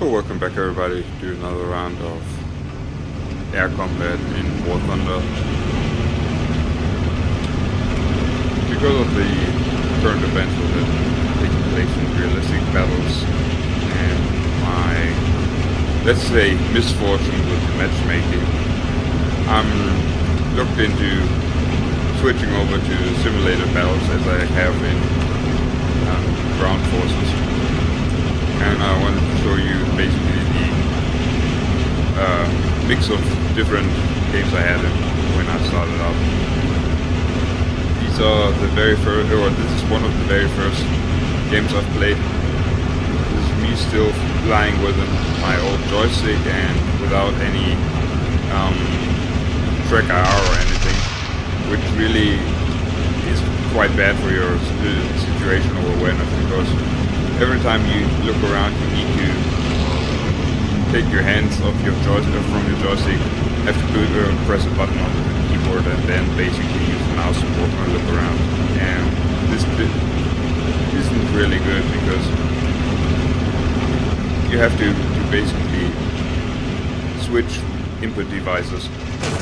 So welcome back everybody to another round of air combat in War Thunder. Because of the current events that are taking place in realistic battles and my, let's say, misfortune with the matchmaking, I'm looked into switching over to simulated battles as I have in ground forces. And I wanted to show you basically the mix of different games I had when I started out. These are the very first, or this is one of the very first games I've played. This is me still flying with my old joystick and without any track IR or anything, which really is quite bad for your situational awareness, because every time you look around, you need to take your hands off your from your joystick, have to press a button on the keyboard, and then basically use the mouse support and look around. And this bit isn't really good, because you have to basically switch input devices.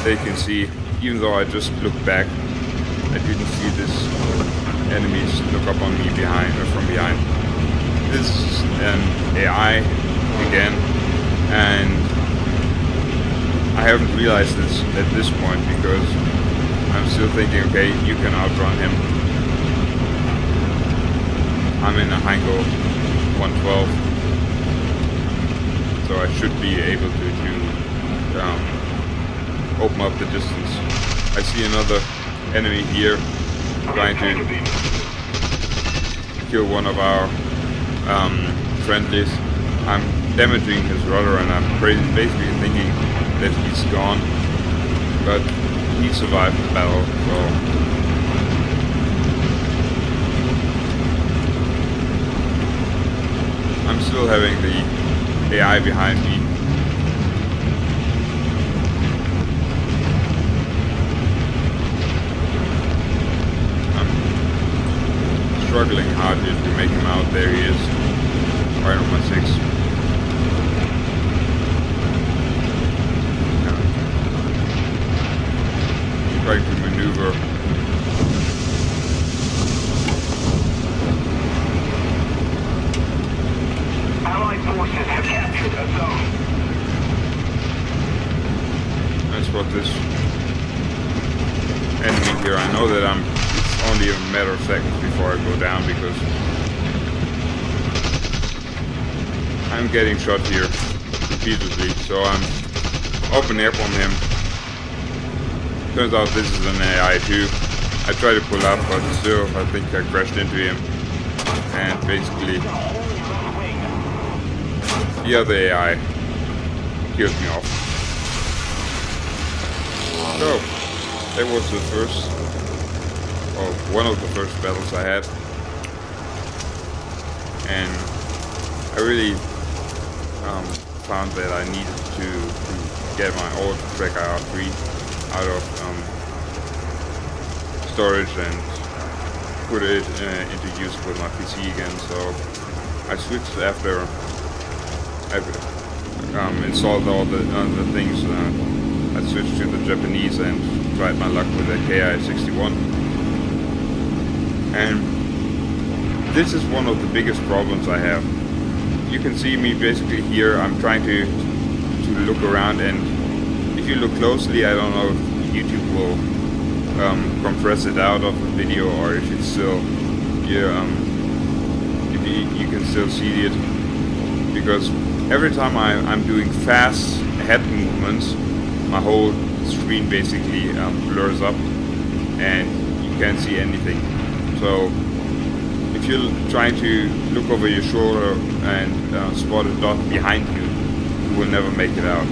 They can see, even though I just looked back, I didn't see this enemies look up on me from behind. This is an AI again, and I haven't realized this at this point, because I'm still thinking, okay, you can outrun him. I'm in a Heinkel 112, so I should be able to open up the distance. I see another enemy here trying to kill one of our friendlies. I'm damaging his rudder, and I'm basically thinking that he's gone, but he survived the battle, so I'm still having the AI behind me. I'm struggling hard to make him out. There he is. Right on my 6. Trying to maneuver. Allied forces have captured a zone. I spot this enemy here. I know that it's only a matter of seconds before I go down, because I'm getting shot here repeatedly, so I'm open air from him. Turns out this is an AI too. I tried to pull up, but still I think I crashed into him, and basically the other AI killed me off. So that was the first, or one of the first battles I had, and I really found that I needed to get my old Trek IR3 out of storage and put it into use with my PC again. So I switched after I've installed all the things. I switched to the Japanese and tried my luck with the KI-61. And this is one of the biggest problems I have. You can see me basically here. I'm trying to look around, and if you look closely, I don't know if YouTube will compress it out of the video, or if it's still if you can still see it, because every time I'm doing fast head movements, my whole screen basically blurs up and you can't see anything. So if you're trying to look over your shoulder and spot a dot behind you, you will never make it out.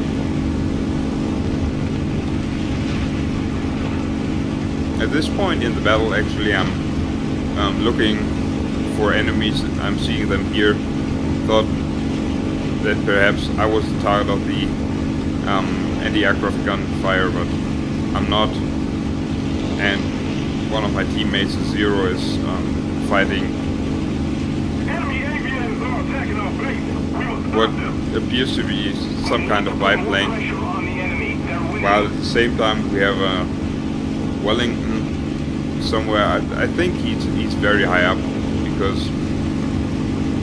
At this point in the battle, actually, I'm looking for enemies. I'm seeing them here. Thought that perhaps I was the target of the anti-aircraft gunfire, but I'm not. And one of my teammates, Zero, is fighting Enemy aviators are attacking our base. We must what appears to be some kind of biplane, Pressure on the enemy. They're winning. while at the same time we have a Wellington somewhere. I think he's very high up because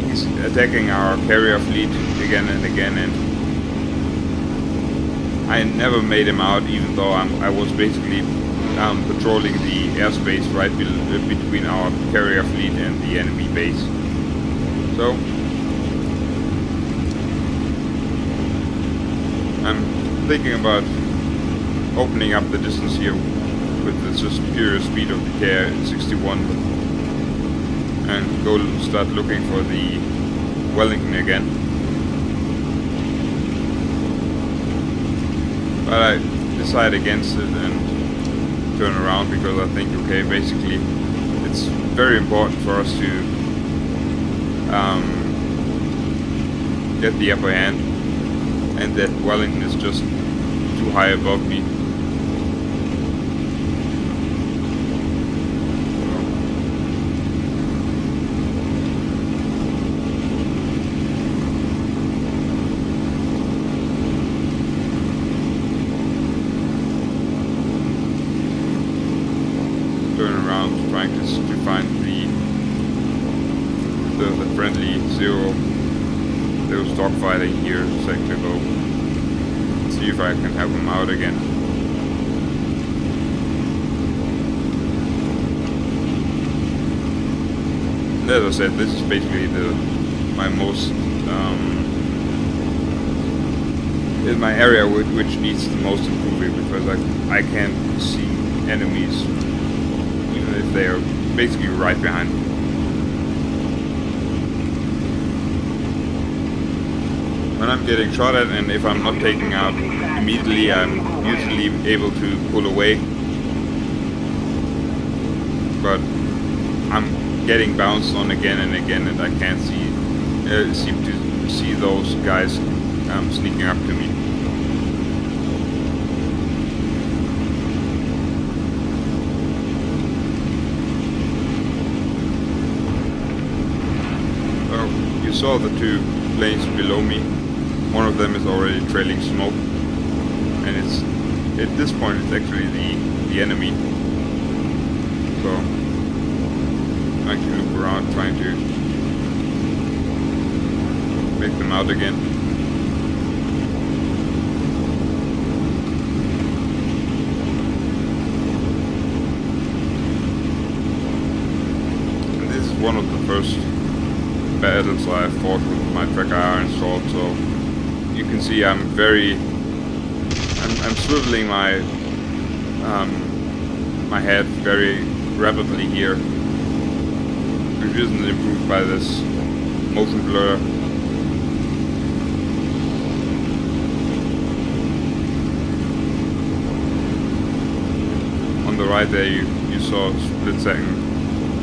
he's attacking our carrier fleet again and again, and I never made him out, even though I was basically patrolling the airspace right between our carrier fleet and the enemy base. So I'm thinking about opening up the distance here with the superior speed of the KR-61 and go start looking for the Wellington again. But I decide against it and turn around because I think, okay, basically it's very important for us to get the upper hand, and that Wellington is just too high above me. Turn around, trying to find the friendly Zero. They was dogfighting here a second ago. See if I can help them out again. And as I said, this is basically my most in my area which needs the most improving, because I can't see enemies even if they are basically right behind me. When I'm getting shot at, and if I'm not taking out immediately, I'm usually able to pull away. But I'm getting bounced on again and again, and I can't seem to see those guys sneaking up to me. So you saw the two planes below me. One of them is already trailing smoke, and it's at this point it's actually the enemy. So I can loop around trying to make them out again. And this is one of the first battles I fought with my Tracker Iron Sword, so you can see I'm swiveling my my head very rapidly here, which isn't improved by this motion blur. On the right there you saw a split second.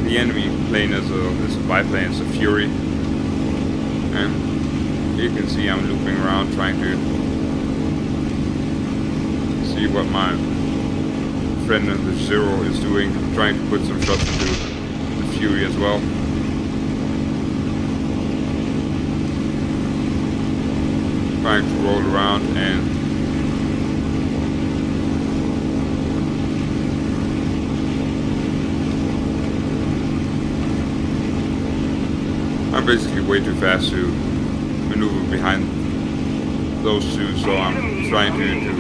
The enemy plane is a biplane, it's a Fury, and you can see I'm looping around trying to see what my friend in the Zero is doing. I'm trying to put some shots into the Fury as well. Trying to roll around, and I'm basically way too fast to maneuver behind those two, so I'm trying to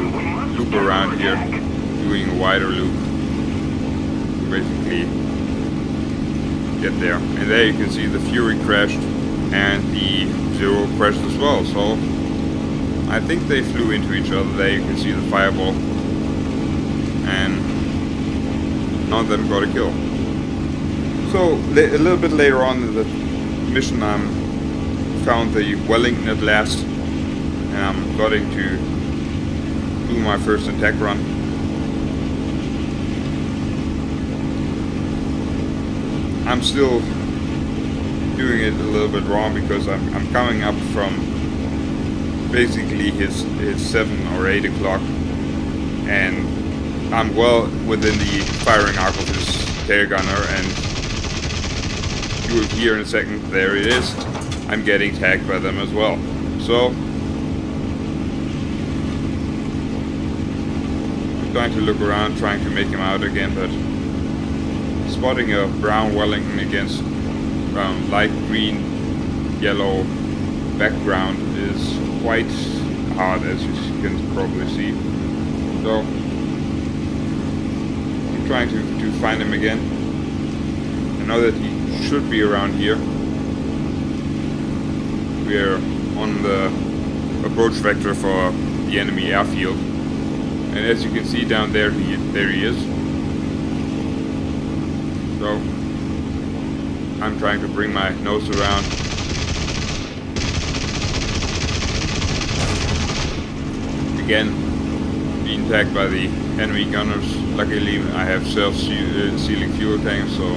loop around here, doing a wider loop to basically get there. And there you can see the Fury crashed and the Zero crashed as well, so I think they flew into each other. There you can see the fireball, and none of them got a kill. So a little bit later on in the mission, I found the Wellington at last, and I'm starting to do my first attack run. I'm still doing it a little bit wrong because I'm coming up from basically his 7 or 8 o'clock, and I'm well within the firing arc of his tail gunner, and you will hear in a second, there it is. I'm getting tagged by them as well. So going to look around, trying to make him out again, but spotting a brown Wellington against light green, yellow background is quite hard, as you can probably see. So I'm trying to find him again. I know that he should be around here. We're on the approach vector for the enemy airfield, and as you can see down there, there he is. So I'm trying to bring my nose around. Again, being attacked by the enemy gunners. Luckily, I have self-sealing fuel tanks, so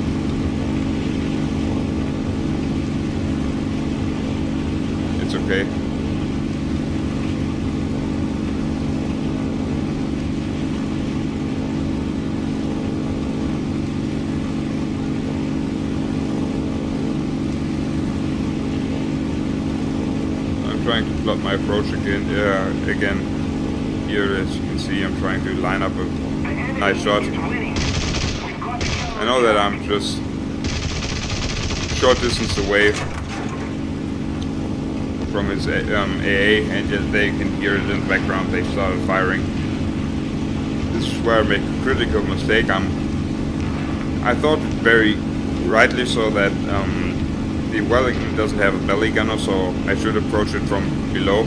it's okay. I'm trying to plot my approach again. Here, as you can see, I'm trying to line up a nice shot. I know that I'm just short distance away from his AA, and yet they can hear it in the background. They started firing. This is where I make a critical mistake. I thought very rightly so that the Wellington doesn't have a belly gunner, so I should approach it from below.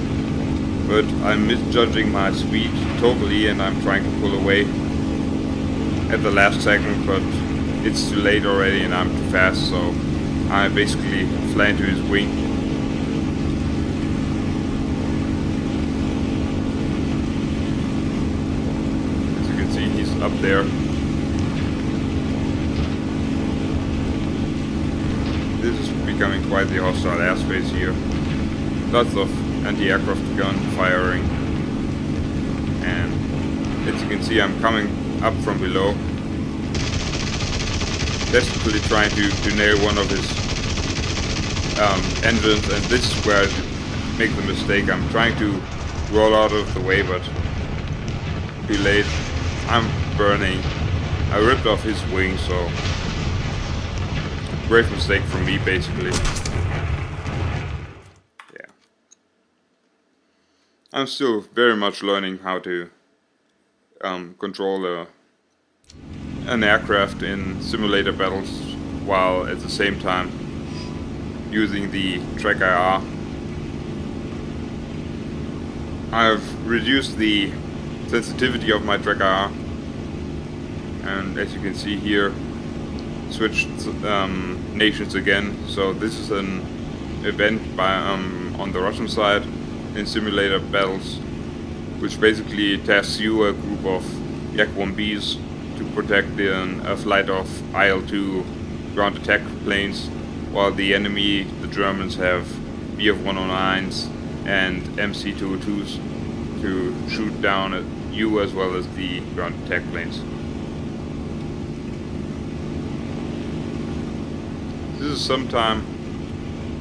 But I'm misjudging my speed totally, and I'm trying to pull away at the last second, but it's too late already and I'm too fast, so I basically fly into his wing. As you can see, he's up there. This is becoming quite the hostile airspace here. Lots of anti-aircraft gun firing, and as you can see, I'm coming up from below, desperately trying to nail one of his engines, and this is where I make the mistake. I'm trying to roll out of the way, but too late. I'm burning. I ripped off his wing, so great mistake from me, basically. I'm still very much learning how to control an aircraft in simulator battles while at the same time using the TrackIR. I've reduced the sensitivity of my TrackIR, and as you can see here, switched nations again. So this is an event by on the Russian side in simulator battles, which basically tasks you a group of Yak-1Bs to protect a flight of IL-2 ground attack planes, while the enemy, the Germans, have Bf-109s and MC-202s to shoot down at you as well as the ground attack planes. This is sometime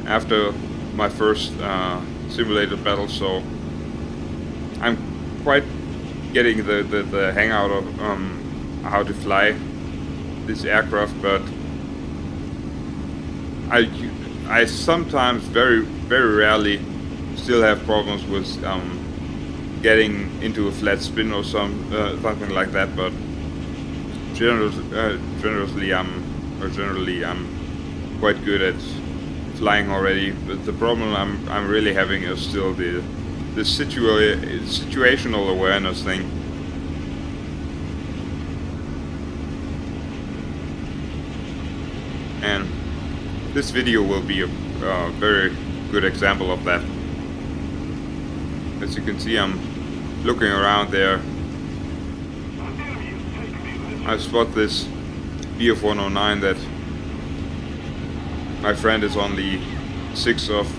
after my first simulated battle, so I'm quite getting the hang out of how to fly this aircraft, but I sometimes, very rarely, still have problems with getting into a flat spin or something like that. But generally I'm quite good at flying already. But the problem I'm really having is still the situational awareness thing. And this video will be a very good example of that. As you can see, I'm looking around there. I spot this Bf-109 that my friend is on the 6th of.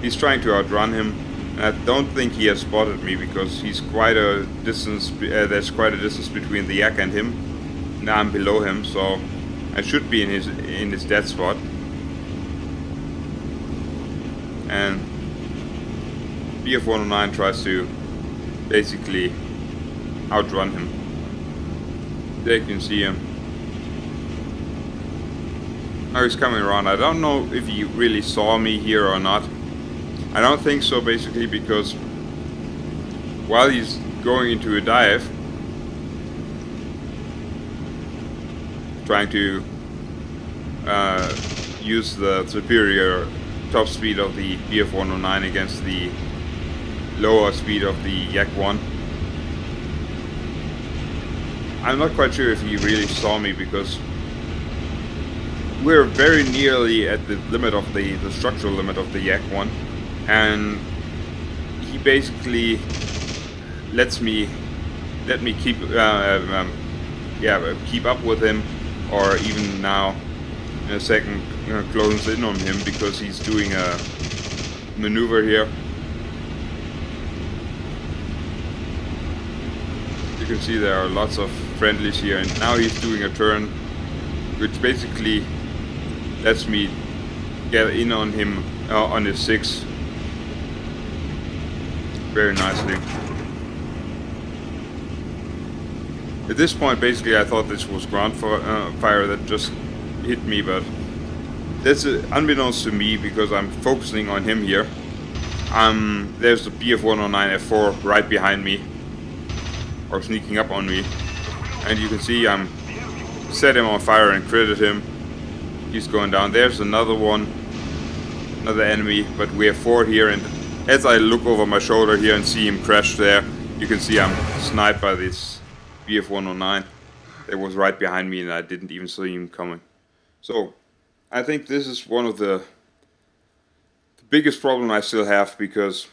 He's trying to outrun him, and I don't think he has spotted me because he's quite a distance. There's quite a distance between the Yak and him. Now I'm below him, so I should be in his dead spot. And Bf-109 tries to basically outrun him. There you can see him. Now he's coming around. I don't know if he really saw me here or not. I don't think so, basically, because while he's going into a dive, trying to use the superior top speed of the Bf 109 against the lower speed of the Yak 1. I'm not quite sure if he really saw me, because we're very nearly at the limit of the structural limit of the Yak 1, and he basically let me keep keep up with him, or even now in a second closes in on him, because he's doing a maneuver here. You can see there are lots of friendlies here, and now he's doing a turn which basically lets me get in on him on his 6 very nicely. At this point, basically, I thought this was ground fire that just hit me, but that's unbeknownst to me, because I'm focusing on him here. There's the Bf 109 F4 right behind me, or sneaking up on me, and you can see I'm set him on fire and critted him. He's going down. There's another one, another enemy, but we have 4 here, and as I look over my shoulder here and see him crash there, you can see I'm sniped by this Bf 109 that was right behind me, and I didn't even see him coming. So I think this is one of the biggest problem I still have, because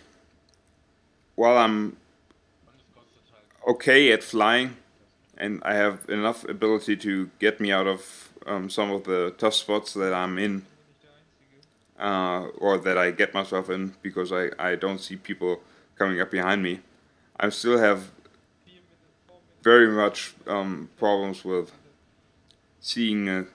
while I'm okay at flying and I have enough ability to get me out of some of the tough spots that I'm in, or that I get myself in, because I don't see people coming up behind me, I still have very much problems with seeing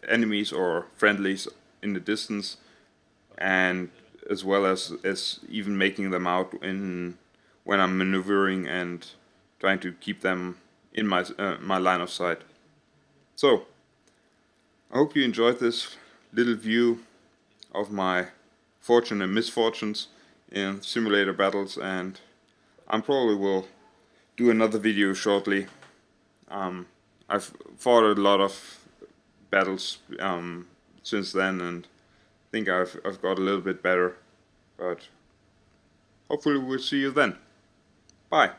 enemies or friendlies in the distance, and as well as even making them out when I'm maneuvering and trying to keep them in my line of sight. So I hope you enjoyed this little view of my fortune and misfortunes in simulator battles, and I probably will do another video shortly. I've fought a lot of battles since then, and I think I've got a little bit better, but hopefully we'll see you then. Bye.